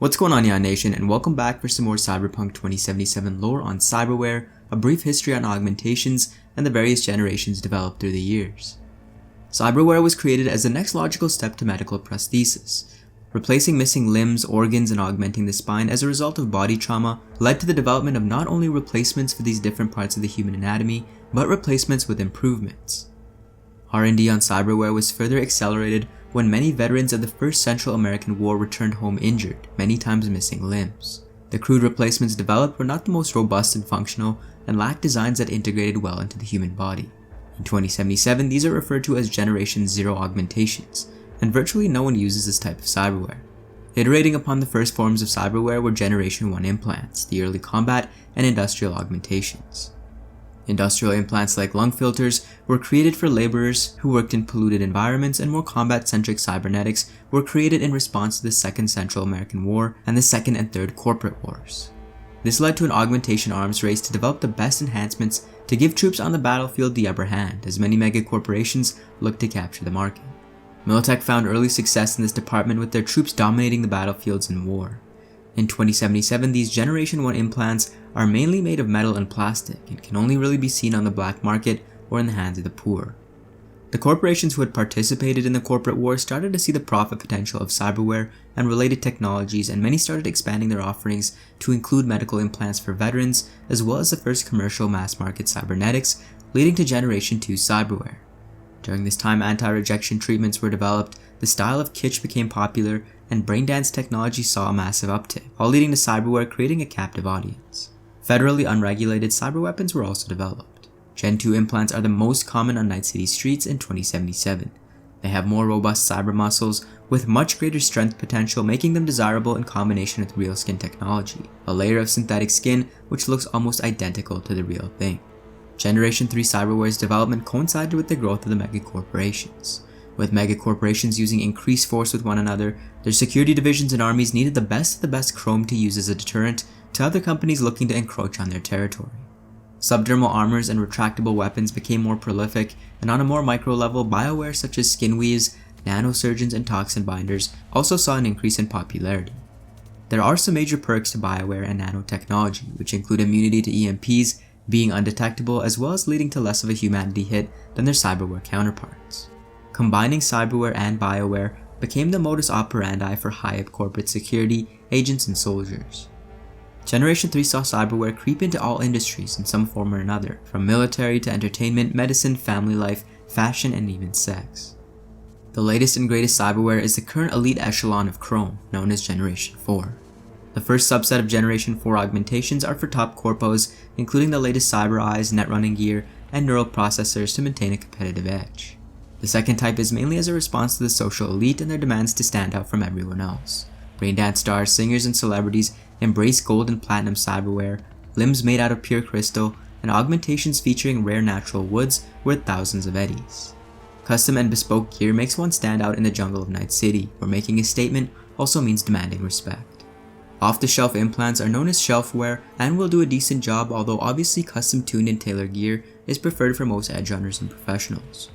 What's going on, Neon Nation, and welcome back for some more Cyberpunk 2077 lore on Cyberware, a brief history on augmentations, and the various generations developed through the years. Cyberware was created as the next logical step to medical prosthesis. Replacing missing limbs, organs, and augmenting the spine as a result of body trauma led to the development of not only replacements for these different parts of the human anatomy, but replacements with improvements. R&D on Cyberware was further accelerated when many veterans of the First Central American War returned home injured, many times missing limbs. The crude replacements developed were not the most robust and functional, and lacked designs that integrated well into the human body. In 2077, these are referred to as Generation 0 augmentations, and virtually no one uses this type of cyberware. Iterating upon the first forms of cyberware were Generation 1 implants, the early combat and industrial augmentations. Industrial implants like lung filters were created for laborers who worked in polluted environments, and more combat-centric cybernetics were created in response to the Second Central American War and the Second and Third Corporate Wars. This led to an augmentation arms race to develop the best enhancements to give troops on the battlefield the upper hand, as many megacorporations looked to capture the market. Militech found early success in this department with their troops dominating the battlefields in war. In 2077, these Generation 1 implants are mainly made of metal and plastic and can only really be seen on the black market or in the hands of the poor. The corporations who had participated in the corporate war started to see the profit potential of cyberware and related technologies, and many started expanding their offerings to include medical implants for veterans, as well as the first commercial mass-market cybernetics, leading to Generation 2 cyberware. During this time, antirejection treatments were developed, the style of kitsch became popular, and braindance technology saw a massive uptick, all leading to cyberware creating a captive audience. Federally unregulated cyberweapons were also developed. Gen 2 implants are the most common on Night City streets in 2077. They have more robust cybermuscles with much greater strength potential, making them desirable in combination with RealSkinn technology, a layer of synthetic skin which looks almost identical to the real thing. Generation 3 cyberware's development coincided with the growth of the megacorporations. With megacorporations using increased force with one another, their security divisions and armies needed the best of the best chrome to use as a deterrent to other companies looking to encroach on their territory. Subdermal armors and retractable weapons became more prolific, and on a more micro level, Bioware such as skinweaves, nanosurgeons, and toxin binders also saw an increase in popularity. There are some major perks to Bioware and nanotechnology, which include immunity to EMPs, being undetectable, as well as leading to less of a humanity hit than their cyberware counterparts. Combining cyberware and Bioware became the modus operandi for high-up corporate security, agents, and soldiers. Generation 3 saw cyberware creep into all industries in some form or another, from military to entertainment, medicine, family life, fashion, and even sex. The latest and greatest cyberware is the current elite echelon of Chrome, known as Generation 4. The first subset of Generation 4 augmentations are for top corpos, including the latest cyber eyes, netrunning gear, and neural processors to maintain a competitive edge. The second type is mainly as a response to the social elite and their demands to stand out from everyone else. Braindance stars, singers, and celebrities embrace gold and platinum cyberware, limbs made out of pure crystal, and augmentations featuring rare natural woods worth thousands of eddies. Custom and bespoke gear makes one stand out in the jungle of Night City, where making a statement also means demanding respect. Off-the-shelf implants are known as shelfware and will do a decent job, although obviously custom-tuned and tailored gear is preferred for most edge runners and professionals.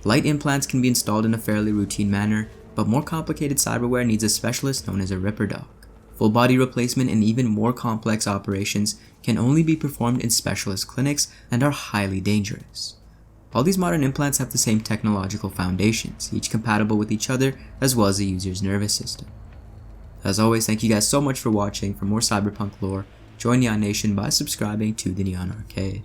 Light implants can be installed in a fairly routine manner, but more complicated cyberware needs a specialist known as a ripper dog. Full body replacement and even more complex operations can only be performed in specialist clinics and are highly dangerous. All these modern implants have the same technological foundations, each compatible with each other as well as the user's nervous system. As always, thank you guys so much for watching. For more Cyberpunk lore, join Neon Nation by subscribing to the Neon Arcade.